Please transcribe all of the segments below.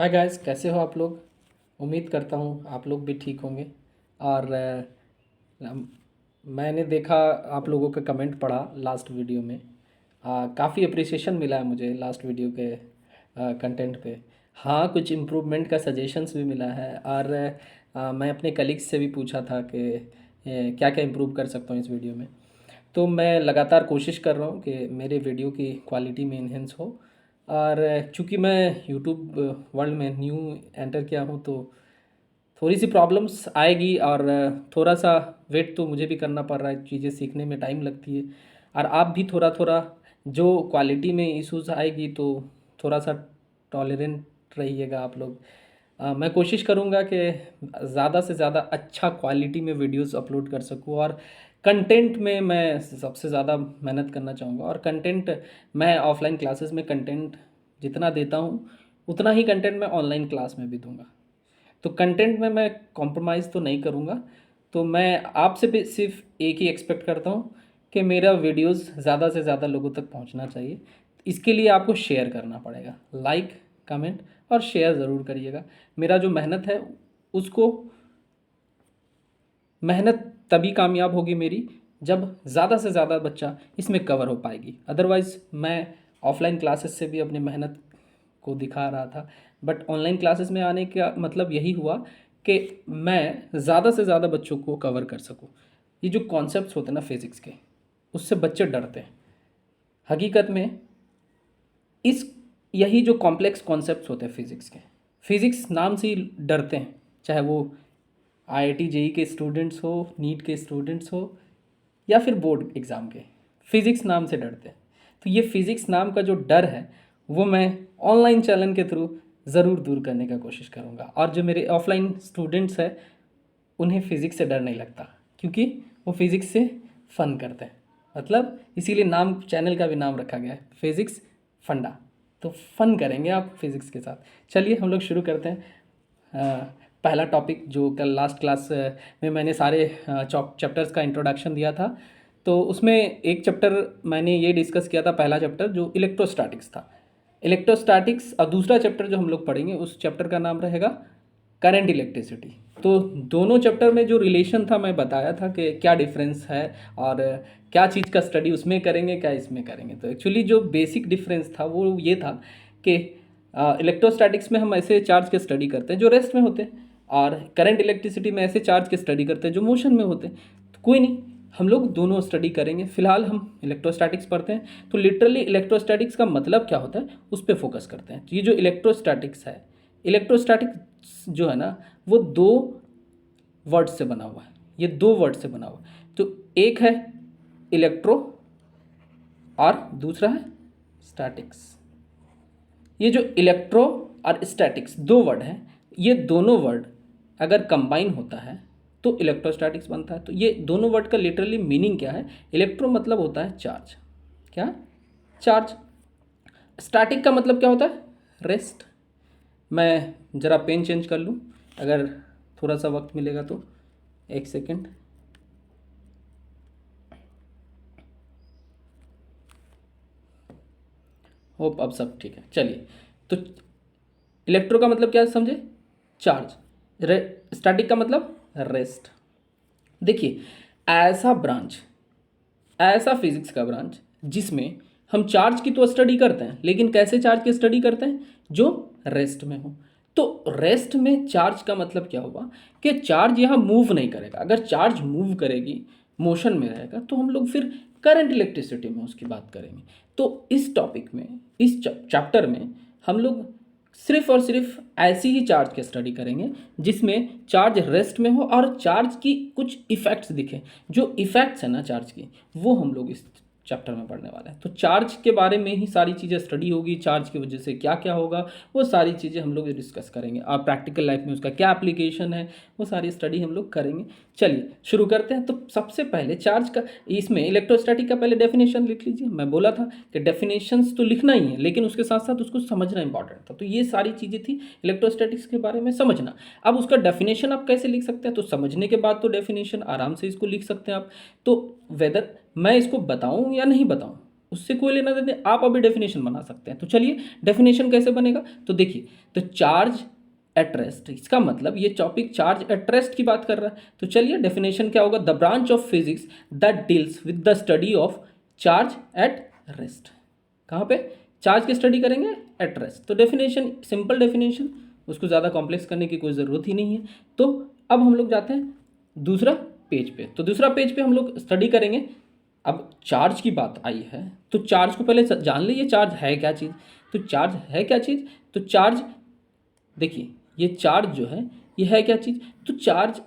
Hi guys, कैसे हो आप लोग। उम्मीद करता हूँ आप लोग भी ठीक होंगे। और मैंने देखा, आप लोगों का कमेंट पढ़ा लास्ट वीडियो में। काफ़ी अप्रिसिएशन मिला है मुझे लास्ट वीडियो के कंटेंट पे। हाँ, कुछ इम्प्रूवमेंट का सजेशंस भी मिला है। और मैं अपने कलीग्स से भी पूछा था कि क्या क्या इम्प्रूव कर सकता हूँ इस वीडियो में। तो मैं लगातार कोशिश कर रहा हूँ कि मेरे वीडियो की क्वालिटी में इन्हेंस हो। और चूँकि मैं यूट्यूब वर्ल्ड में न्यू एंटर किया हूँ, तो थोड़ी सी प्रॉब्लम्स आएगी। और थोड़ा सा वेट तो मुझे भी करना पड़ रहा है, चीज़ें सीखने में टाइम लगती है। और आप भी थोड़ा थोड़ा जो क्वालिटी में इश्यूज आएगी तो थोड़ा सा टॉलरेंट रहिएगा आप लोग। मैं कोशिश करूँगा कि ज़्यादा से ज़्यादा अच्छा क्वालिटी में वीडियोस अपलोड कर सकूँ। और कंटेंट में मैं सबसे ज़्यादा मेहनत करना चाहूँगा। और कंटेंट मैं ऑफलाइन क्लासेस में कंटेंट जितना देता हूँ, उतना ही कंटेंट मैं ऑनलाइन क्लास में भी दूंगा। तो कंटेंट में मैं कॉम्प्रोमाइज़ तो नहीं करूँगा। तो मैं आपसे भी सिर्फ एक ही एक्सपेक्ट करता हूँ कि मेरा वीडियोस ज़्यादा से ज़्यादा लोगों तक पहुँचना चाहिए। इसके लिए आपको शेयर करना पड़ेगा। लाइक, कमेंट और शेयर ज़रूर करिएगा। मेरा जो मेहनत है उसको, मेहनत तभी कामयाब होगी मेरी जब ज़्यादा से ज़्यादा बच्चा इसमें कवर हो पाएगी। अदरवाइज़ मैं ऑफलाइन क्लासेस से भी अपनी मेहनत को दिखा रहा था, बट ऑनलाइन क्लासेस में आने का मतलब यही हुआ कि मैं ज़्यादा से ज़्यादा बच्चों को कवर कर सकूं। ये जो कॉन्सेप्ट्स होते हैं ना फिज़िक्स के, उससे बच्चे डरते हैं। हकीकत में इस यही जो कॉम्प्लेक्स कॉन्सेप्ट्स होते हैं फिज़िक्स के, फिज़िक्स नाम से ही डरते हैं। चाहे वो आईआईटी जेई के स्टूडेंट्स हो, नीट के स्टूडेंट्स हो, या फिर बोर्ड एग्ज़ाम के, फिज़िक्स नाम से डरते हैं। तो ये फिज़िक्स नाम का जो डर है वो मैं ऑनलाइन चैनल के थ्रू ज़रूर दूर करने का कोशिश करूँगा। और जो मेरे ऑफलाइन स्टूडेंट्स हैं उन्हें फ़िज़िक्स से डर नहीं लगता, क्योंकि वो फ़िज़िक्स से फ़न करते हैं। मतलब इसीलिए नाम चैनल का भी नाम रखा गया है, फिज़िक्स फंडा। तो फ़न करेंगे आप फिज़िक्स के साथ। चलिए हम लोग शुरू करते हैं। पहला टॉपिक जो कल लास्ट क्लास में मैंने सारे चैप्टर्स का इंट्रोडक्शन दिया था, तो उसमें एक चैप्टर मैंने ये डिस्कस किया था, पहला चैप्टर जो इलेक्ट्रोस्टैटिक्स था। इलेक्ट्रोस्टैटिक्स। और दूसरा चैप्टर जो हम लोग पढ़ेंगे उस चैप्टर का नाम रहेगा करंट इलेक्ट्रिसिटी। तो दोनों चैप्टर में जो रिलेशन था मैं बताया था कि क्या डिफरेंस है और क्या चीज़ का स्टडी उसमें करेंगे, क्या इसमें करेंगे। तो एक्चुअली जो बेसिक डिफरेंस था वो ये था कि इलेक्ट्रोस्टैटिक्स में हम ऐसे चार्ज के स्टडी करते हैं जो रेस्ट में होते हैं, और करंट इलेक्ट्रिसिटी में ऐसे चार्ज के स्टडी करते हैं जो मोशन में होते हैं। तो कोई नहीं, हम लोग दोनों स्टडी करेंगे। फिलहाल हम इलेक्ट्रोस्टैटिक्स पढ़ते हैं। तो लिटरली इलेक्ट्रोस्टैटिक्स का मतलब क्या होता है उस पर फोकस करते हैं। तो ये जो इलेक्ट्रोस्टैटिक्स है, इलेक्ट्रोस्टैटिक्स जो है ना, वो दो वर्ड से बना हुआ है। ये दो वर्ड से बना हुआ है। तो एक है इलेक्ट्रो और दूसरा है स्टैटिक्स। ये जो इलेक्ट्रो और स्टैटिक्स दो वर्ड हैं, ये दोनों वर्ड अगर कंबाइन होता है तो इलेक्ट्रोस्टैटिक्स बनता है। तो ये दोनों वर्ड का लिटरली मीनिंग क्या है? इलेक्ट्रो मतलब होता है चार्ज। क्या? चार्ज। स्टैटिक का मतलब क्या होता है? रेस्ट। मैं ज़रा पेन चेंज कर लूँ, अगर थोड़ा सा वक्त मिलेगा तो। एक सेकेंड। होप अब सब ठीक है। चलिए, तो इलेक्ट्रो का मतलब क्या समझे? चार्ज। स्टैटिक का मतलब रेस्ट। देखिए, ऐसा ब्रांच, ऐसा फिजिक्स का ब्रांच जिसमें हम चार्ज की तो स्टडी करते हैं, लेकिन कैसे चार्ज की स्टडी करते हैं? जो रेस्ट में हो। तो रेस्ट में चार्ज का मतलब क्या हुआ कि चार्ज यहाँ मूव नहीं करेगा। अगर चार्ज मूव करेगी, मोशन में रहेगा, तो हम लोग फिर करंट इलेक्ट्रिसिटी में उसकी बात करेंगे। तो इस टॉपिक में, इस चैप्टर में हम लोग सिर्फ और सिर्फ ऐसी ही चार्ज की स्टडी करेंगे जिसमें चार्ज रेस्ट में हो और चार्ज की कुछ इफ़ेक्ट्स दिखे। जो इफ़ेक्ट्स है ना चार्ज की, वो हम लोग इस चैप्टर में पढ़ने वाले हैं। तो चार्ज के बारे में ही सारी चीज़ें स्टडी होगी। चार्ज की वजह से क्या क्या होगा वो सारी चीज़ें हम लोग डिस्कस करेंगे, और प्रैक्टिकल लाइफ में उसका क्या एप्लीकेशन है वो सारी स्टडी हम लोग करेंगे। चलिए शुरू करते हैं। तो सबसे पहले चार्ज का, इसमें इलेक्ट्रोस्टैटिक का पहले डेफिनेशन लिख लीजिए। मैं बोला था कि डेफिनेशंस तो लिखना ही है, लेकिन उसके साथ साथ उसको समझना इंपॉर्टेंट था। तो ये सारी चीज़ें थी इलेक्ट्रोस्टैटिक्स के बारे में समझना। अब उसका डेफिनेशन आप कैसे लिख सकते हैं? तो समझने के बाद तो डेफिनेशन आराम से इसको लिख सकते हैं आप। तो वेदर मैं इसको बताऊं या नहीं बताऊं, उससे कोई लेना देना नहीं। आप अभी डेफिनेशन बना सकते हैं। तो चलिए डेफिनेशन कैसे बनेगा, तो देखिए, तो चार्ज एट रेस्ट, इसका मतलब ये टॉपिक चार्ज एट रेस्ट की बात कर रहा है। तो चलिए डेफिनेशन क्या होगा, the branch of physics that deals with the study of charge at rest. कहाँ पे चार्ज की स्टडी करेंगे, एट रेस्ट। तो डेफिनेशन सिंपल डेफिनेशन, उसको ज़्यादा कॉम्प्लेक्स करने की कोई ज़रूरत ही नहीं है। तो अब हम लोग जाते हैं दूसरा पेज पे। तो दूसरा पेज पे हम लोग स्टडी करेंगे। अब चार्ज की बात आई है तो चार्ज को पहले जान लीजिए, चार्ज है क्या चीज़। तो चार्ज है क्या चीज़, तो चार्ज देखिए, ये चार्ज जो है ये है क्या चीज़, तो चार्ज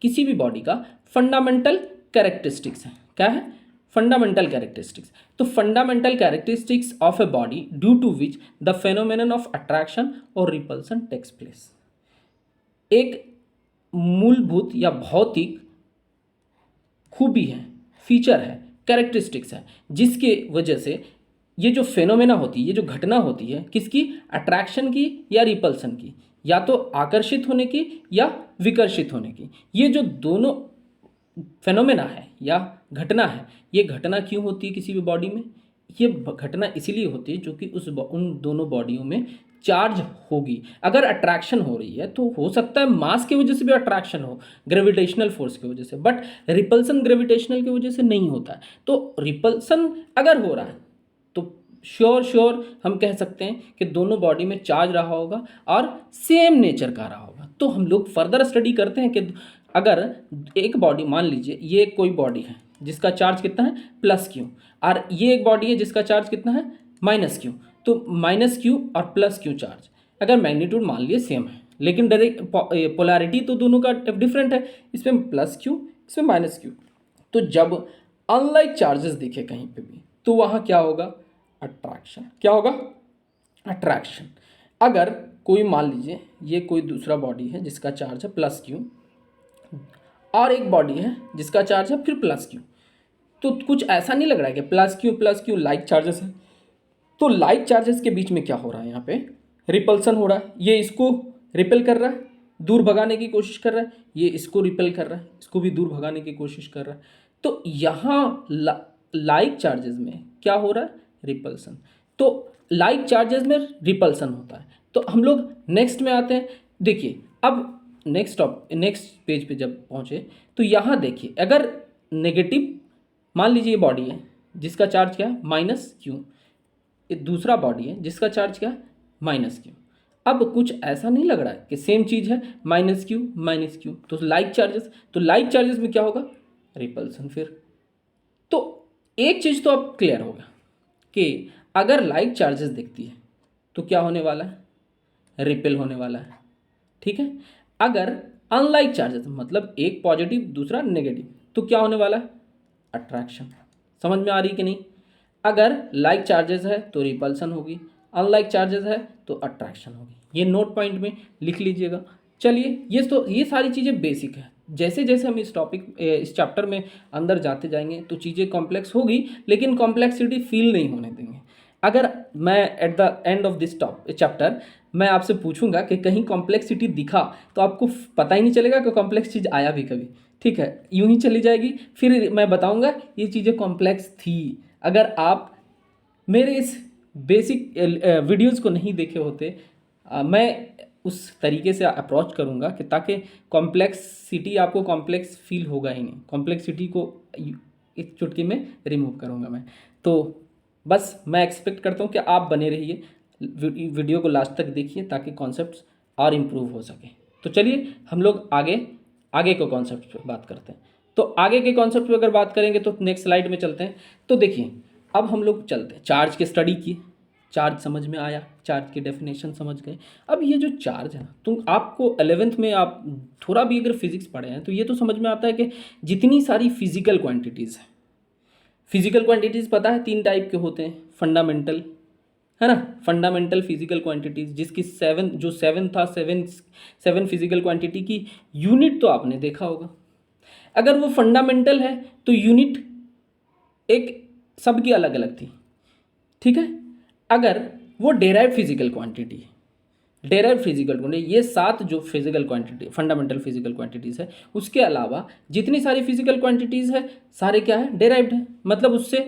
किसी भी बॉडी का फंडामेंटल कैरेक्टरिस्टिक्स है। क्या है, फंडामेंटल कैरेक्टरिस्टिक्स। तो fundamental characteristics of a body due to which the phenomenon of attraction और रिपल्सन टेक्स प्लेस। एक मूलभूत या भौतिक खूबी है, फीचर है, कैरेक्टरिस्टिक्स है, जिसके वजह से ये जो फेनोमेना होती है, ये जो घटना होती है, किसकी, अट्रैक्शन की या रिपल्सन की, या तो आकर्षित होने की या विकर्षित होने की। ये जो दोनों फेनोमेना है या घटना है, ये घटना क्यों होती है किसी भी बॉडी में, ये घटना इसीलिए होती है जो कि उन दोनों बॉडियों में चार्ज होगी। अगर अट्रैक्शन हो रही है तो हो सकता है मास की वजह से भी अट्रैक्शन हो, ग्रेविटेशनल फोर्स की वजह से, बट रिपल्सन ग्रेविटेशनल की वजह से नहीं होता है। तो रिपल्सन अगर हो रहा है तो श्योर हम कह सकते हैं कि दोनों बॉडी में चार्ज रहा होगा और सेम नेचर का रहा होगा। तो हम लोग फर्दर स्टडी करते हैं कि अगर एक बॉडी, मान लीजिए ये कोई बॉडी है जिसका चार्ज कितना है, प्लस क्यू, और ये एक बॉडी है जिसका चार्ज कितना है, माइनस क्यू। तो माइनस क्यू और प्लस क्यू चार्ज, अगर मैग्नीट्यूड मान लिए सेम है, लेकिन डायरेक्ट पोलैरिटी तो दोनों का डिफरेंट है, इसमें प्लस क्यू, इसमें माइनस क्यू। तो जब अनलाइक चार्जेस दिखे कहीं पे भी तो वहाँ क्या होगा, अट्रैक्शन। क्या होगा, अट्रैक्शन। अगर कोई मान लीजिए ये कोई दूसरा बॉडी है जिसका चार्ज है प्लस क्यू, और एक बॉडी है जिसका चार्ज है फिर प्लस क्यू, तो कुछ ऐसा नहीं लग रहा है कि प्लस क्यू लाइक चार्जेस है। तो लाइक चार्जेस के बीच में क्या हो रहा है, यहाँ पे रिपल्सन हो रहा है। ये इसको रिपेल कर रहा है, दूर भगाने की कोशिश कर रहा है, ये इसको रिपेल कर रहा है, इसको भी दूर भगाने की कोशिश कर रहा है। तो यहाँ लाइक चार्जेस में क्या हो रहा है, रिपल्सन। तो लाइक चार्जेस में रिपल्सन होता है। तो हम लोग नेक्स्ट में आते हैं। देखिए अब नेक्स्ट पेज पे जब पहुँचे तो यहाँ देखिए, अगर नेगेटिव, मान लीजिए ये बॉडी है जिसका चार्ज क्या है, माइनस क्यू, ये दूसरा बॉडी है जिसका चार्ज क्या है, माइनस क्यू। अब कुछ ऐसा नहीं लग रहा है कि सेम चीज़ है, माइनस क्यू, तो लाइक चार्जेस में क्या होगा, रिपल्सन। फिर तो एक चीज़ तो अब क्लियर होगा कि अगर लाइक चार्जेस दिखती है तो क्या होने वाला है, रिपेल होने वाला है। ठीक है, अगर अनलाइक चार्जेस मतलब एक पॉजिटिव दूसरा नेगेटिव, तो क्या होने वाला है, अट्रैक्शन। समझ में आ रही कि नहीं, अगर लाइक चार्जेस है तो रिपल्सन होगी, अनलाइक चार्जेस है तो अट्रैक्शन होगी। ये नोट पॉइंट में लिख लीजिएगा। चलिए ये सारी चीज़ें बेसिक है। जैसे जैसे हम इस चैप्टर में अंदर जाते जाएंगे तो चीज़ें कॉम्प्लेक्स होगी, लेकिन कॉम्प्लेक्सिटी फील नहीं होने देंगे। अगर मैं at the end of this chapter मैं आपसे पूछूंगा कि कहीं कॉम्प्लेक्सिटी दिखा तो आपको पता ही नहीं चलेगा कि कॉम्प्लेक्स चीज़ आया भी कभी। ठीक है, यूं ही चली जाएगी, फिर मैं बताऊंगा ये चीज़ें कॉम्प्लेक्स थी। अगर आप मेरे इस बेसिक वीडियोज़ को नहीं देखे होते, मैं उस तरीके से अप्रोच करूँगा कि ताकि कॉम्प्लेक्सिटी, आपको कॉम्प्लेक्स फील होगा ही नहीं, कॉम्प्लेक्सिटी को एक चुटकी में रिमूव करूँगा मैं। तो बस मैं एक्सपेक्ट करता हूँ कि आप बने रहिए, वीडियो को लास्ट तक देखिए ताकि कॉन्सेप्ट्स और इम्प्रूव हो सके। तो चलिए हम लोग आगे के कॉन्सेप्ट पे बात करते हैं। तो आगे के कॉन्सेप्ट पे अगर बात करेंगे तो नेक्स्ट स्लाइड में चलते हैं। तो देखिए अब हम लोग चलते हैं, चार्ज की स्टडी की, चार्ज समझ में आया, चार्ज की डेफिनेशन समझ गए। अब ये जो चार्ज है ना, तो आपको 11th में आप थोड़ा भी अगर फिजिक्स पढ़े हैं तो ये तो समझ में आता है कि जितनी सारी फिजिकल क्वांटिटीज़ हैं, फिजिकल क्वांटिटीज़ पता है 3 टाइप के होते हैं, फंडामेंटल, है ना, फंडामेंटल फिजिकल क्वांटिटीज़, जिसकी 7 फिजिकल क्वांटिटी की यूनिट तो आपने देखा होगा। अगर वो फंडामेंटल है तो यूनिट एक सबकी अलग अलग थी। ठीक है, अगर वो डेराइव फिजिकल क्वांटिटी, ये 7 जो physical quantity fundamental physical quantities है, उसके अलावा जितनी सारी फिजिकल क्वांटिटीज़ है सारे क्या है, डेराइव्ड है। मतलब उससे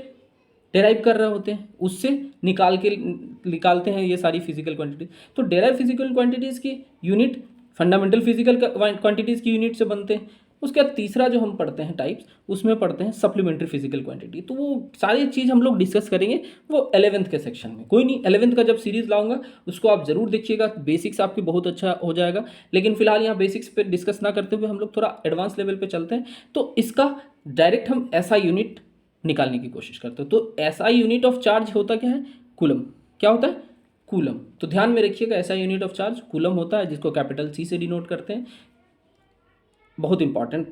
डेराइव कर रहे होते हैं, उससे निकालते हैं ये सारी फिजिकल क्वांटिटी। तो डेराइव फिजिकल क्वांटिटीज़ की यूनिट फंडामेंटल फिजिकल क्वांटिटीज़ की यूनिट से बनते हैं। उसके बाद तीसरा जो हम पढ़ते हैं टाइप्स, उसमें पढ़ते हैं सप्लीमेंट्री फिजिकल क्वांटिटी। तो वो सारी चीज़ हम लोग डिस्कस करेंगे वो 11th के सेक्शन में। कोई नहीं, 11th का जब सीरीज़ लाऊंगा उसको आप ज़रूर देखिएगा, बेसिक्स आपकी बहुत अच्छा हो जाएगा। लेकिन फिलहाल यहाँ बेसिक्स पे डिस्कस ना करते हुए हम लोग थोड़ा एडवांस लेवल पे चलते हैं। तो इसका डायरेक्ट हम ऐसा यूनिट निकालने की कोशिश करते हैं। तो ऐसा यूनिट ऑफ चार्ज होता क्या है? कूलम। क्या होता है? कूलम। तो ध्यान में रखिएगा, ऐसा यूनिट ऑफ चार्ज कूलम होता है, जिसको कैपिटल सी से डिनोट करते हैं। बहुत इंपॉर्टेंट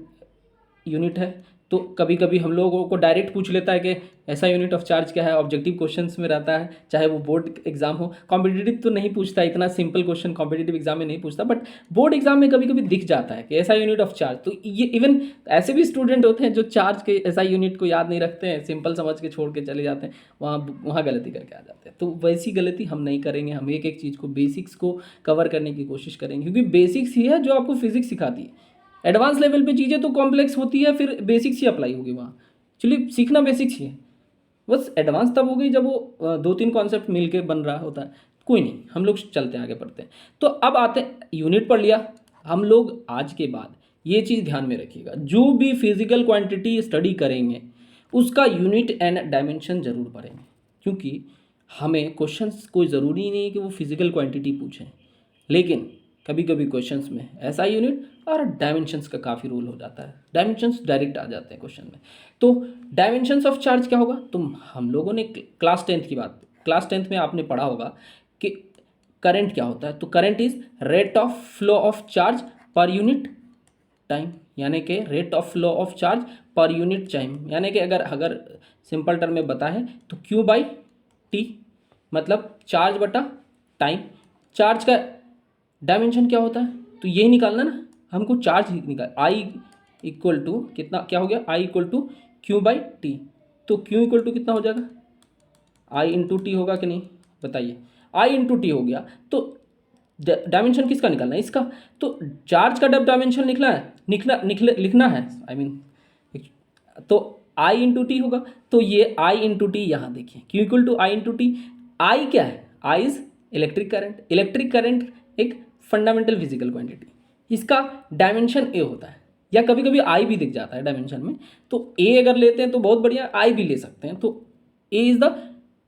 यूनिट है। तो कभी कभी हम लोगों को डायरेक्ट पूछ लेता है कि ऐसा यूनिट ऑफ चार्ज क्या है, ऑब्जेक्टिव क्वेश्चंस में रहता है, चाहे वो बोर्ड एग्जाम हो। कॉम्पिटिटिव तो नहीं पूछता, इतना सिंपल क्वेश्चन कॉम्पिटिटिव एग्जाम में नहीं पूछता, बट बोर्ड एग्जाम में कभी कभी दिख जाता है कि ऐसा यूनिट ऑफ चार्ज। तो ये इवन ऐसे भी स्टूडेंट होते हैं जो चार्ज के ऐसा यूनिट को याद नहीं रखते हैं, सिंपल समझ के छोड़ के चले जाते हैं, वहाँ गलती करके आ जाते हैं। तो वैसी गलती हम नहीं करेंगे, हम एक एक चीज़ को, बेसिक्स को कवर करने की कोशिश करेंगे, क्योंकि बेसिक्स ही है जो आपको फिजिक्स सिखाती है। एडवांस लेवल पे चीज़ें तो कॉम्प्लेक्स होती है, फिर बेसिक्स ही अप्लाई होगी वहाँ। चलिए, सीखना बेसिक्स ही है, बस एडवांस तब हो गई जब वो दो तीन कॉन्सेप्ट मिल के बन रहा होता है। कोई नहीं, हम लोग चलते हैं, आगे बढ़ते हैं। तो अब आते हैं, यूनिट पढ़ लिया हम लोग। आज के बाद ये चीज़ ध्यान में रखिएगा, जो भी फिजिकल क्वांटिटी स्टडी करेंगे उसका यूनिट एंड डायमेंशन जरूर पढ़ेंगे, क्योंकि हमें क्वेश्चंस कोई ज़रूरी नहीं है कि वो फिजिकल क्वांटिटी पूछें, लेकिन कभी कभी क्वेश्चंस में ऐसा यूनिट और डायमेंशंस का काफ़ी रोल हो जाता है, डायमेंशंस डायरेक्ट आ जाते हैं क्वेश्चन में। तो डायमेंशंस ऑफ चार्ज क्या होगा? तो हम लोगों ने क्लास 10th की बात, क्लास 10th में आपने पढ़ा होगा कि करंट क्या होता है। तो current is rate of flow of charge per unit time, यानी कि rate of flow of charge per unit time, यानी कि अगर अगर सिंपल टर्म में बताएं तो Q बाई टी, मतलब चार्ज बटा टाइम। चार्ज का डायमेंशन क्या होता है? तो यही निकालना ना हमको, चार्ज निकाल, आई इक्वल टू कितना, क्या हो गया, I equal to Q by T. तो क्यू इक्वल टू कितना हो जाएगा? आई इंटू टी होगा कि नहीं, बताइए। आई इंटू टी हो गया। तो डायमेंशन किसका निकालना है? इसका। तो चार्ज का जब डायमेंशन लिखना है, आई मीन, तो आई इंटू टी होगा। तो ये आई इंटू टी यहाँ देखिए, Q equal to I into T. I क्या है? I is electric current. Electric current एक फंडामेंटल फिजिकल क्वांटिटी, इसका डायमेंशन ए होता है, या कभी कभी आई भी दिख जाता है डायमेंशन में। तो ए अगर लेते हैं तो बहुत बढ़िया, आई भी ले सकते हैं। तो ए इज द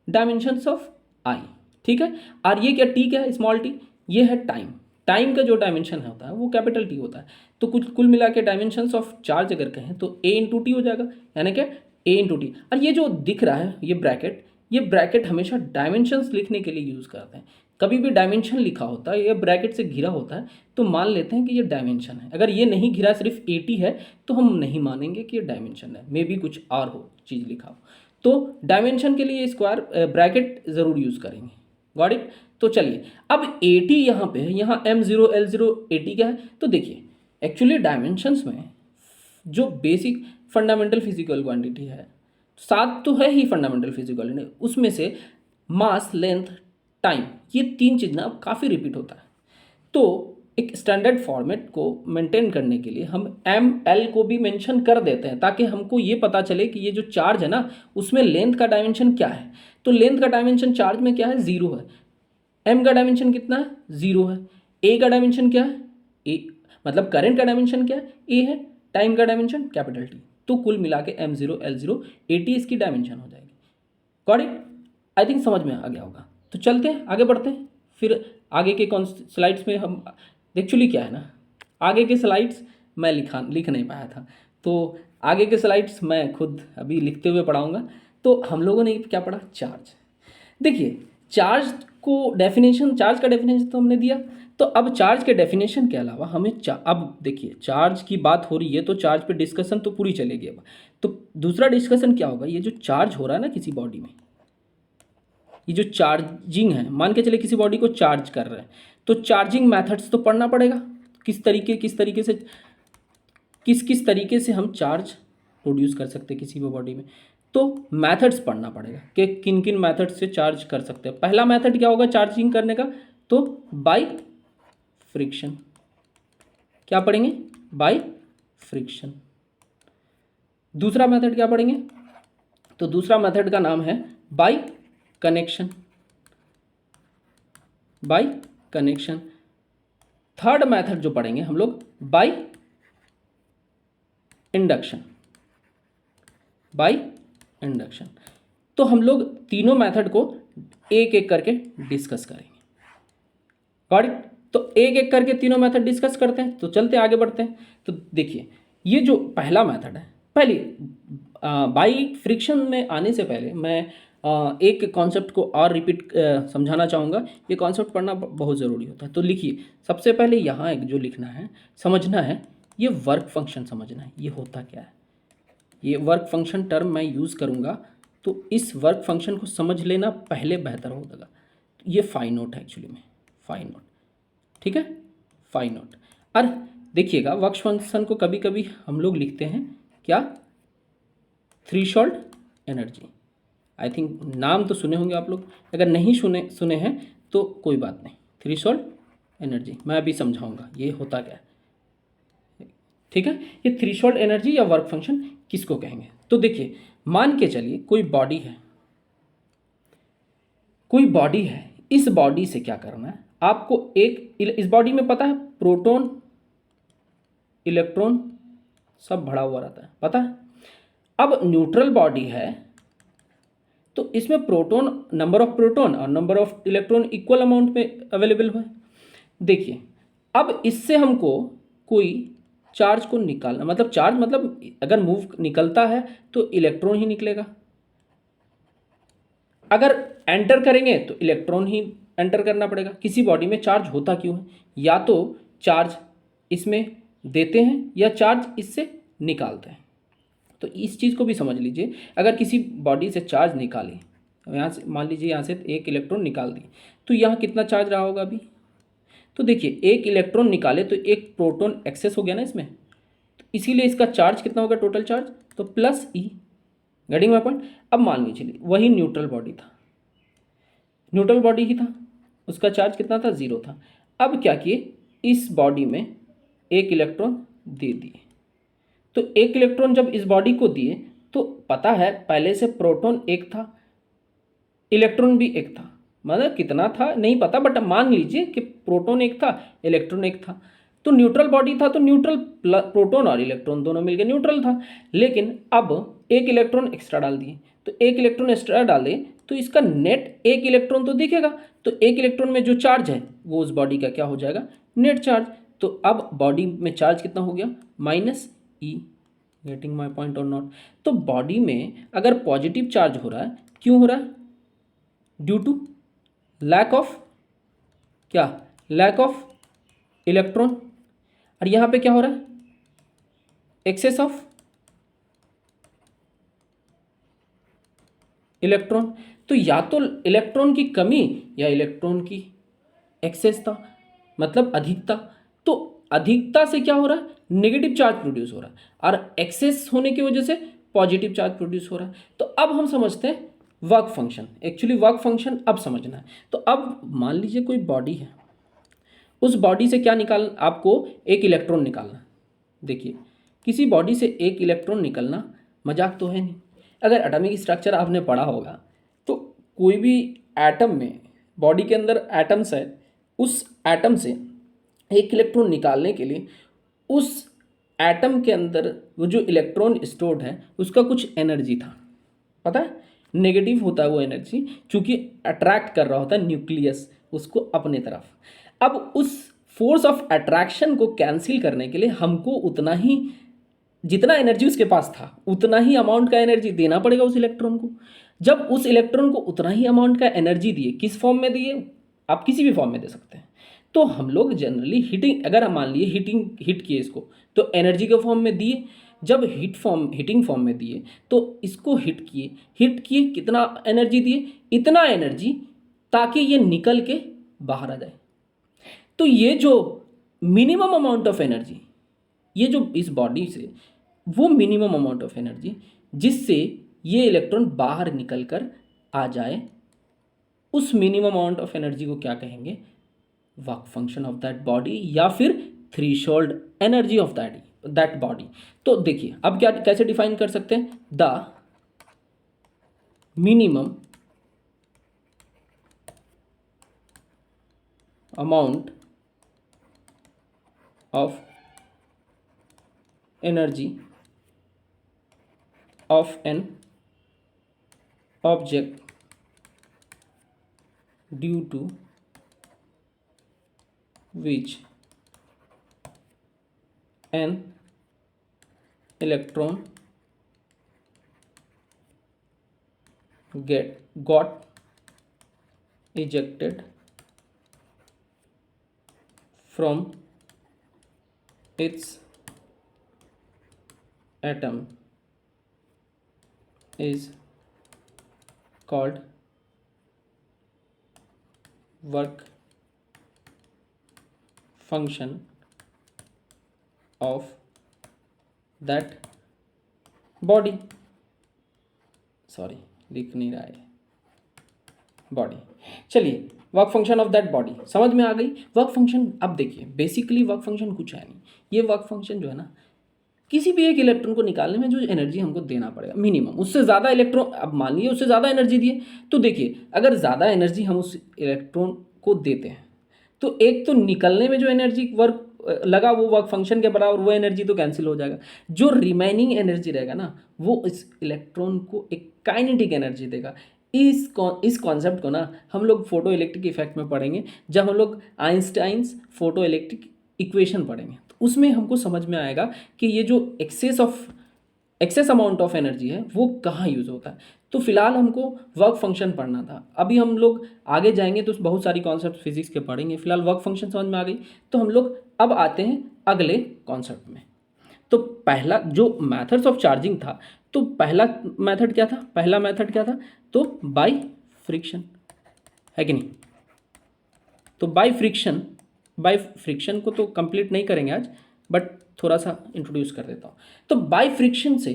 डायमेंशंस ऑफ आई, ठीक है। और ये क्या, टी क्या है? Small T. ये है टाइम। टाइम का जो डायमेंशन होता है वो कैपिटल टी होता है। तो कुल मिला के डायमेंशंस ऑफ चार्ज अगर कहें तो ए इंटू टी हो जाएगा, यानी कि ए इंटू टी। और ये जो दिख रहा है ये ब्रैकेट हमेशा डायमेंशंस लिखने के लिए यूज़ करते हैं। कभी भी डायमेंशन लिखा होता है या ब्रैकेट से घिरा होता है तो मान लेते हैं कि ये डायमेंशन है। अगर ये नहीं घिरा, सिर्फ 80 है, तो हम नहीं मानेंगे कि ये डायमेंशन है, मे बी कुछ और हो चीज़ लिखा हो। तो डायमेंशन के लिए स्क्वायर ब्रैकेट ज़रूर यूज़ करेंगे। Got it? तो चलिए, अब 80 यहाँ पे है, यहाँ M0 L0 80 क्या है? तो देखिए, एक्चुअली डायमेंशंस में जो बेसिक फंडामेंटल फिजिकल क्वांटिटी है, 7 तो है ही फंडामेंटल फिजिकल क्वांटिटी, उसमें से मास, लेंथ, टाइम, ये 3 चीज़ ना काफ़ी रिपीट होता है। तो एक स्टैंडर्ड फॉर्मेट को मेंटेन करने के लिए हम ML को भी मेंशन कर देते हैं, ताकि हमको ये पता चले कि ये जो चार्ज है ना, उसमें लेंथ का डायमेंशन क्या है। तो लेंथ का डायमेंशन चार्ज में क्या है? 0 है। M का डायमेंशन कितना है? 0 है। A का डायमेंशन क्या है? A, मतलब करंट का डायमेंशन क्या है? A है। टाइम का डायमेंशन कैपिटल T। तो कुल मिला के M0 L0 80 इसकी डायमेंशन हो जाएगी। Got it? आई थिंक समझ में आ गया होगा। तो चलते हैं, आगे बढ़ते हैं। फिर आगे के कौन स्लाइड्स में हम, एक्चुअली क्या है ना, आगे के स्लाइड्स मैं लिख नहीं पाया था, तो आगे के स्लाइड्स मैं खुद अभी लिखते हुए पढ़ाऊँगा। तो हम लोगों ने क्या पढ़ा? चार्ज। देखिए, चार्ज चार्ज का डेफिनेशन तो हमने दिया। तो अब चार्ज के डेफिनेशन के अलावा हमें अब देखिए, चार्ज की बात हो रही है तो चार्ज पे डिस्कशन तो पूरी चलेगी। अब तो दूसरा डिस्कशन क्या होगा? ये जो चार्ज हो रहा है ना किसी बॉडी में, ये जो चार्जिंग है, मान के चले किसी बॉडी को चार्ज कर रहे हैं, तो चार्जिंग मेथड्स तो पढ़ना पड़ेगा। किस तरीके से हम चार्ज प्रोड्यूस कर सकते हैं किसी भी बॉडी में, तो मेथड्स पढ़ना पड़ेगा कि किन किन मेथड से चार्ज कर सकते हैं। पहला मेथड क्या होगा चार्जिंग करने का? तो बाय फ्रिक्शन। क्या पढ़ेंगे? By friction. दूसरा मेथड क्या पढ़ेंगे? तो दूसरा मेथड का नाम है by connection, by connection. Third method जो पढ़ेंगे हम लोग बाय इंडक्शन, बाय इंडक्शन। तो हम लोग तीनों मेथड को एक एक करके डिस्कस करेंगे। Got it? तो एक एक करके तीनों मेथड डिस्कस करते हैं, तो चलते आगे बढ़ते हैं। तो देखिए, ये जो पहला मेथड है, पहले बाई फ्रिक्शन में आने से पहले मैं एक कॉन्सेप्ट को और रिपीट समझाना चाहूँगा। ये कॉन्सेप्ट पढ़ना बहुत ज़रूरी होता है। तो लिखिए, सबसे पहले यहाँ एक जो लिखना है, समझना है, ये वर्क फंक्शन समझना है, ये होता क्या है। ये वर्क फंक्शन टर्म मैं यूज़ करूँगा, तो इस वर्क फंक्शन को समझ लेना पहले बेहतर होगा। ये फाई नोट है एक्चुअली में, फाई नोट, ठीक है, फाई नोट। और देखिएगा, वर्क फंक्शन को कभी कभी हम लोग लिखते हैं क्या, थ्रेशोल्ड एनर्जी। आई थिंक नाम तो सुने होंगे आप लोग, अगर नहीं सुने हैं तो कोई बात नहीं। थ्रेशोल्ड एनर्जी मैं अभी समझाऊंगा ये होता क्या है, ठीक है। ये थ्रेशोल्ड एनर्जी या वर्क फंक्शन किसको कहेंगे? तो देखिए, मान के चलिए कोई बॉडी है, कोई बॉडी है, इस बॉडी से क्या करना है आपको, एक इस बॉडी में पता है प्रोटॉन इलेक्ट्रॉन सब भरा हुआ रहता है, पता है। अब न्यूट्रल बॉडी है, तो इसमें प्रोटॉन, नंबर ऑफ प्रोटॉन और number of electron equal amount में अवेलेबल है। देखिए, अब इससे हमको कोई चार्ज को निकालना, मतलब चार्ज मतलब अगर मूव निकलता है तो इलेक्ट्रॉन ही निकलेगा, अगर एंटर करेंगे तो इलेक्ट्रॉन ही एंटर करना पड़ेगा। किसी बॉडी में चार्ज होता क्यों है? या तो चार्ज इसमें देते हैं या चार्ज इससे निकालते हैं। तो इस चीज़ को भी समझ लीजिए, अगर किसी बॉडी से चार्ज निकाली, यहाँ से मान लीजिए यहाँ से एक इलेक्ट्रॉन निकाल दी, तो यहाँ कितना चार्ज रहा होगा अभी? तो देखिए, एक इलेक्ट्रॉन निकाले तो एक प्रोटॉन एक्सेस हो गया ना इसमें, तो इसीलिए इसका चार्ज कितना होगा, टोटल चार्ज, तो plus E. Getting my point? अब मान लीजिए वही न्यूट्रल बॉडी था, न्यूट्रल बॉडी ही था, उसका चार्ज कितना था, 0 था। अब क्या किए, इस बॉडी में एक इलेक्ट्रॉन दे दिए। तो एक इलेक्ट्रॉन जब इस बॉडी को दिए, तो पता है पहले से प्रोटॉन एक था, इलेक्ट्रॉन भी एक था, मतलब कितना था नहीं पता, बट मान लीजिए कि प्रोटॉन एक था, इलेक्ट्रॉन एक था। तो न्यूट्रल बॉडी था, तो न्यूट्रल प्रोटॉन और इलेक्ट्रॉन दोनों मिलकर न्यूट्रल था। लेकिन अब एक इलेक्ट्रॉन एक्स्ट्रा डाल दिए, तो एक इलेक्ट्रॉन एक्स्ट्रा डाले तो इसका नेट एक इलेक्ट्रॉन तो दिखेगा, तो एक इलेक्ट्रॉन में जो चार्ज है वो उस बॉडी का क्या हो जाएगा, नेट चार्ज। तो अब बॉडी में चार्ज कितना हो गया, minus E. Getting my point और नॉट? तो बॉडी में अगर पॉजिटिव चार्ज हो रहा है, क्यों हो रहा है, ड्यू टू लैक ऑफ क्या, लैक ऑफ इलेक्ट्रॉन। और यहाँ पे क्या हो रहा है, एक्सेस ऑफ इलेक्ट्रॉन। तो या तो इलेक्ट्रॉन की कमी या इलेक्ट्रॉन की एक्सेस था, मतलब अधिकता। तो अधिकता से क्या हो रहा है, नेगेटिव चार्ज प्रोड्यूस हो रहा है, और एक्सेस होने की वजह से पॉजिटिव चार्ज प्रोड्यूस हो रहा है। तो अब हम समझते हैं work function, actually work function अब समझना है। तो अब मान लीजिए कोई बॉडी है, उस बॉडी से क्या निकाल, आपको एक इलेक्ट्रॉन निकालना। देखिए, किसी बॉडी से एक इलेक्ट्रॉन निकलना मजाक तो है नहीं। अगर एटॉमिक स्ट्रक्चर आपने पढ़ा होगा, तो कोई भी एटम में, बॉडी के अंदर एटम्स है, उस एटम से एक इलेक्ट्रॉन निकालने के लिए उस एटम के अंदर वो जो इलेक्ट्रॉन स्टोर्ड है उसका कुछ एनर्जी था, पता है, नेगेटिव होता है वो एनर्जी, चूंकि अट्रैक्ट कर रहा होता है न्यूक्लियस उसको अपने तरफ। अब उस फोर्स ऑफ अट्रैक्शन को कैंसिल करने के लिए हमको उतना ही, जितना एनर्जी उसके पास था उतना ही अमाउंट का एनर्जी देना पड़ेगा उस इलेक्ट्रॉन को। जब उस इलेक्ट्रॉन को उतना ही अमाउंट का एनर्जी दिए, किस फॉर्म में दिए, आप किसी भी फॉर्म में दे सकते हैं। तो हम लोग जनरली हीटिंग, अगर हम मान लिए हीट किए इसको, तो एनर्जी के फॉर्म में दिए। जब हीटिंग फॉर्म में दिए तो इसको हिट किए, कितना एनर्जी दिए, इतना एनर्जी ताकि ये निकल के बाहर आ जाए। तो ये जो मिनिमम अमाउंट ऑफ एनर्जी, ये जो इस बॉडी से वो मिनिमम अमाउंट ऑफ एनर्जी जिससे ये इलेक्ट्रॉन बाहर निकल कर आ जाए, उस मिनिमम अमाउंट ऑफ एनर्जी को क्या कहेंगे, work function of that body, या फिर threshold energy of that body. तो देखिए, अब क्या कैसे डिफाइन कर सकते हैं, the minimum amount of energy of an object due to which an electron got ejected from its atom is called work function of that body. Sorry, लिख नहीं रहा है, बॉडी। चलिए, work function of that body समझ में आ गई। Work function, अब देखिए बेसिकली वर्क फंक्शन कुछ है नहीं, ये वर्क फंक्शन जो है ना, किसी भी एक इलेक्ट्रॉन को निकालने में जो एनर्जी हमको देना पड़ेगा मिनिमम, उससे ज़्यादा इलेक्ट्रॉन, अब मान लीजिए उससे ज़्यादा एनर्जी दिए, तो देखिए अगर ज़्यादा एनर्जी हम उस इलेक्ट्रॉन को देते हैं तो एक तो निकलने में जो एनर्जी वर्क लगा वो वर्क फंक्शन के बराबर, वो एनर्जी तो कैंसिल हो जाएगा। जो रिमेनिंग एनर्जी रहेगा ना वो इस इलेक्ट्रॉन को एक काइनेटिक एनर्जी देगा। इस कॉन्सेप्ट को ना हम लोग फोटो इलेक्ट्रिक इफेक्ट में पढ़ेंगे, जब हम लोग आइंस्टाइंस फोटो इलेक्ट्रिक इक्वेशन पढ़ेंगे तो उसमें हमको समझ में आएगा कि ये जो एक्सेस अमाउंट ऑफ एनर्जी है वो कहाँ यूज़ होता है। तो फिलहाल हमको वर्क फंक्शन पढ़ना था, अभी हम लोग आगे जाएंगे तो बहुत सारी कॉन्सेप्ट फिजिक्स के पढ़ेंगे। फिलहाल वर्क फंक्शन समझ में आ गई, तो हम लोग अब आते हैं अगले कॉन्सेप्ट में। तो पहला जो मेथड्स ऑफ चार्जिंग था, तो पहला मेथड क्या था, तो बाय फ्रिक्शन, है कि नहीं। तो बाय फ्रिक्शन को तो कंप्लीट नहीं करेंगे आज, बट थोड़ा सा इंट्रोड्यूस कर देता हूँ। तो बाय फ्रिक्शन से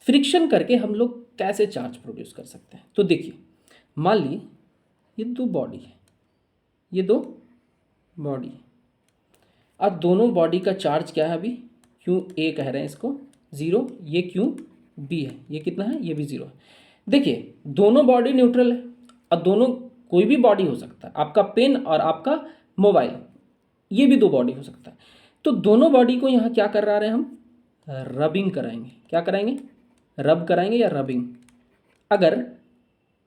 फ्रिक्शन करके हम लोग कैसे चार्ज प्रोड्यूस कर सकते हैं। तो देखिए, मान ली ये दो बॉडी है, ये दो बॉडी है, अब दोनों बॉडी का चार्ज क्या है, अभी क्यू ए कह रहे हैं इसको 0, ये क्यू बी है, ये कितना है, ये भी 0 है। देखिए दोनों बॉडी न्यूट्रल है, और दोनों कोई भी बॉडी हो सकता है, आपका पेन और आपका मोबाइल, ये भी दो बॉडी हो सकता है। तो दोनों बॉडी को यहाँ क्या कर रहे हैं हम, रबिंग कराएंगे। क्या कराएंगे, रब कराएंगे या रबिंग। अगर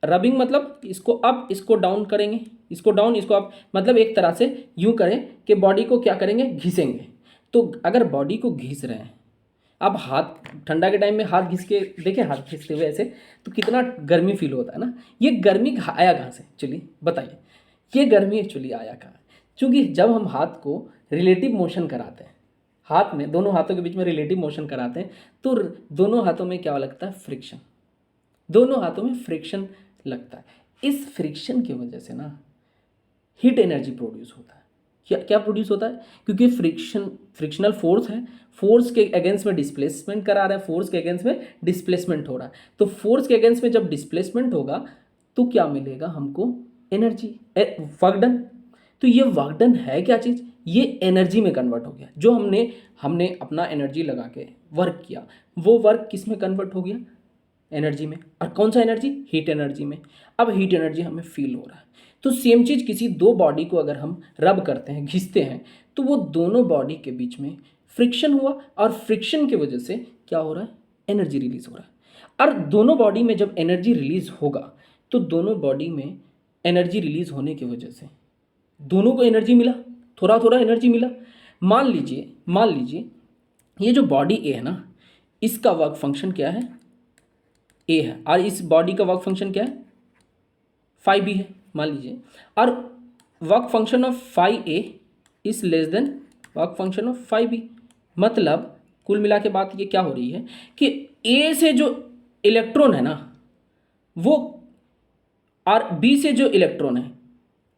रबिंग मतलब इसको अप इसको डाउन करेंगे, इसको डाउन इसको अप, मतलब एक तरह से यूँ करें कि बॉडी को क्या करेंगे, घिसेंगे। तो अगर बॉडी को घिस रहे हैं, अब हाथ ठंडा के टाइम में हाथ घिस के देखें, हाथ घिसते हुए ऐसे, तो कितना गर्मी फील होता है ना। ये गर्मी आया कहाँ से, चलिए बताइए, ये गर्मी एक्चुअली आया कहाँ। क्योंकि जब हम हाथ को रिलेटिव मोशन कराते हैं, हाथ में दोनों हाथों के बीच में रिलेटिव मोशन कराते हैं, तो दोनों हाथों में क्या लगता है, फ्रिक्शन, दोनों हाथों में फ्रिक्शन लगता है। इस फ्रिक्शन की वजह से ना हीट एनर्जी प्रोड्यूस होता है। क्या प्रोड्यूस होता है, क्योंकि फ्रिक्शनल फोर्स है, फोर्स के अगेंस्ट में डिस्प्लेसमेंट करा रहा है, फोर्स के अगेंस्ट में डिस्प्लेसमेंट हो रहा है। तो फोर्स के अगेंस्ट में जब डिस्प्लेसमेंट होगा तो क्या मिलेगा हमको, एनर्जी, वर्क डन। तो ये वर्क डन है क्या चीज़, ये एनर्जी में कन्वर्ट हो गया। जो हमने अपना एनर्जी लगा के वर्क किया, वो वर्क किस में कन्वर्ट हो गया, एनर्जी में। और कौन सा एनर्जी, हीट एनर्जी में। अब हीट एनर्जी हमें फील हो रहा है। तो सेम चीज़ किसी दो बॉडी को अगर हम रब करते हैं, घिसते हैं, तो वो दोनों बॉडी के बीच में फ्रिक्शन हुआ, और फ्रिक्शन की वजह से क्या हो रहा है, एनर्जी रिलीज हो रहा है। और दोनों बॉडी में जब एनर्जी रिलीज होगा, तो दोनों बॉडी में एनर्जी रिलीज होने की वजह से दोनों को एनर्जी मिला, थोड़ा थोड़ा एनर्जी मिला। मान लीजिए ये जो बॉडी ए है ना, इसका वर्क फंक्शन क्या है, ए है, और इस बॉडी का वर्क फंक्शन क्या है, फाई बी है मान लीजिए। और work function of phi A is less than work function of phi B. मतलब कुल मिला के बात ये क्या हो रही है कि ए से जो इलेक्ट्रॉन है ना, वो और बी से जो इलेक्ट्रॉन है,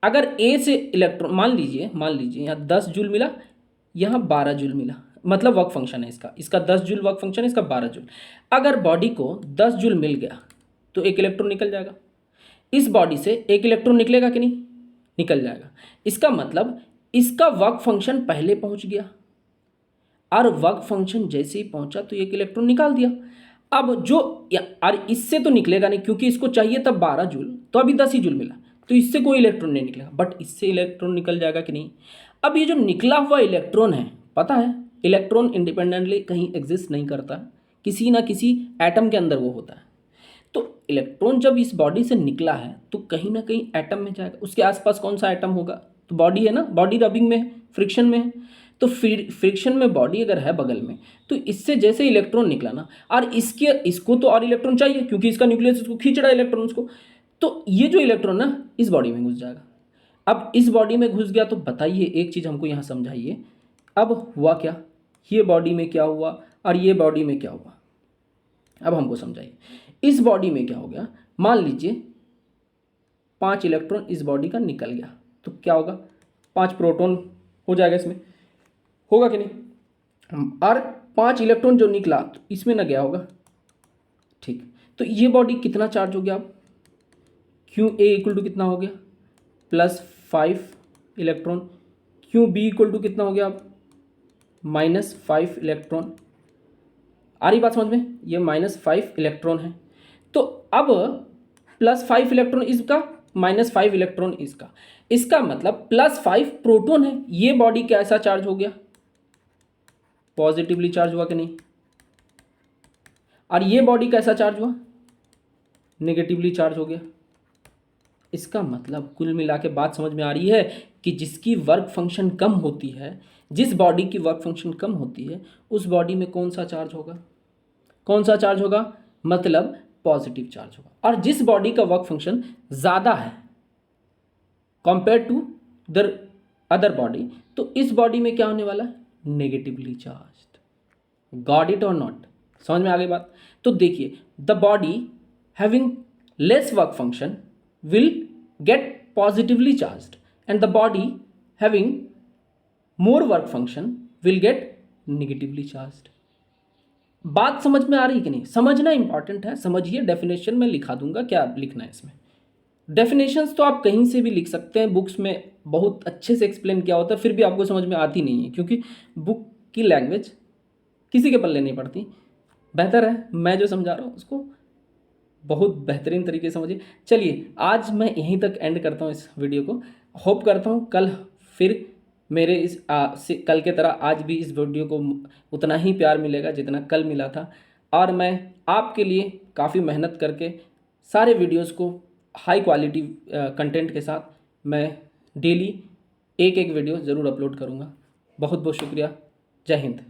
अगर ए से इलेक्ट्रॉन मान लीजिए यहाँ 10 जूल मिला, यहाँ 12 जूल मिला, मतलब वर्क फंक्शन है इसका 10 जूल वर्क फंक्शन है, इसका 12 जूल। अगर बॉडी को 10 जूल मिल गया तो एक इलेक्ट्रॉन निकल जाएगा, इस बॉडी से एक इलेक्ट्रॉन निकलेगा कि नहीं, निकल जाएगा। इसका मतलब इसका वर्क फंक्शन पहले पहुंच गया, और वर्क फंक्शन जैसे ही पहुंचा तो एक इलेक्ट्रॉन निकाल दिया। अब जो और इससे तो निकलेगा नहीं, क्योंकि इसको चाहिए तब 12 जूल, तो अभी 10 ही जूल मिला, तो इससे कोई इलेक्ट्रॉन नहीं निकलेगा, बट इससे इलेक्ट्रॉन निकल जाएगा कि नहीं। अब ये जो निकला हुआ इलेक्ट्रॉन है, पता है इलेक्ट्रॉन इंडिपेंडेंटली कहीं एग्जिस्ट नहीं करता, किसी ना किसी एटम के अंदर वो होता है। तो इलेक्ट्रॉन जब इस बॉडी से निकला है तो कहीं ना कहीं एटम में जाएगा, उसके आसपास कौन सा एटम होगा, तो बॉडी है ना, बॉडी रबिंग में है, फ्रिक्शन में है, तो फ्रिक्शन में बॉडी अगर है बगल में, तो इससे जैसे इलेक्ट्रॉन निकला ना, और इसको तो और इलेक्ट्रॉन चाहिए क्योंकि इसका न्यूक्लियस इसको खींच रहा है इलेक्ट्रॉन्स को, तो ये जो इलेक्ट्रॉन ना इस बॉडी में घुस जाएगा। अब इस बॉडी में घुस गया तो बताइए, एक चीज़ हमको यहाँ समझाइए, अब हुआ क्या, ये बॉडी में क्या हुआ और ये बॉडी में क्या हुआ, अब हमको समझाइए। इस बॉडी में क्या हो गया, मान लीजिए 5 इलेक्ट्रॉन इस बॉडी का निकल गया, तो क्या होगा, 5 प्रोटॉन हो जाएगा इसमें, होगा कि नहीं, और 5 इलेक्ट्रॉन जो निकला तो इसमें ना गया होगा, ठीक। तो ये बॉडी कितना चार्ज हो गया, अब क्यू ए इक्वल टू कितना हो गया, +5 electron, Q B equal to कितना हो गया, अब -5 इलेक्ट्रॉन। आ रही बात समझ में, ये -5 इलेक्ट्रॉन है, तो अब +5 इलेक्ट्रॉन इसका, -5 इलेक्ट्रॉन इसका, इसका मतलब +5 प्रोटॉन है। ये बॉडी कैसा चार्ज हो गया, पॉजिटिवली चार्ज हुआ कि नहीं, और ये बॉडी कैसा चार्ज हुआ, नेगेटिवली चार्ज हो गया। इसका मतलब कुल मिला के बात समझ में आ रही है कि जिसकी वर्क फंक्शन कम होती है, जिस बॉडी की वर्क फंक्शन कम होती है, उस बॉडी में कौन सा चार्ज होगा, कौन सा चार्ज होगा, मतलब पॉजिटिव चार्ज होगा। और जिस बॉडी का वर्क फंक्शन ज़्यादा है compare to the other body, तो इस बॉडी में क्या होने वाला है, नेगेटिवली चार्ज। गॉट इट और नॉट, समझ में आ गई बात। तो देखिए, the body having less work function will get positively charged and the body having more work function will get negatively charged। बात समझ में आ रही कि नहीं, समझना इंपॉर्टेंट है, समझिए। डेफिनेशन में लिखा दूंगा, क्या लिखना है इसमें, डेफिनेशंस तो आप कहीं से भी लिख सकते हैं, बुक्स में बहुत अच्छे से एक्सप्लेन किया होता है, फिर भी आपको समझ में आती नहीं है, क्योंकि बुक की लैंग्वेज किसी के पल्ले नहीं पड़ती। बेहतर है मैं जो समझा रहा हूँ उसको बहुत बेहतरीन तरीके से समझिए। चलिए आज मैं यहीं तक एंड करता हूँ इस वीडियो को। होप करता हूँ कल फिर मेरे इस कल के तरह आज भी इस वीडियो को उतना ही प्यार मिलेगा जितना कल मिला था, और मैं आपके लिए काफ़ी मेहनत करके सारे वीडियोस को हाई क्वालिटी कंटेंट के साथ मैं डेली एक वीडियो ज़रूर अपलोड करूँगा। बहुत बहुत शुक्रिया। जय हिंद।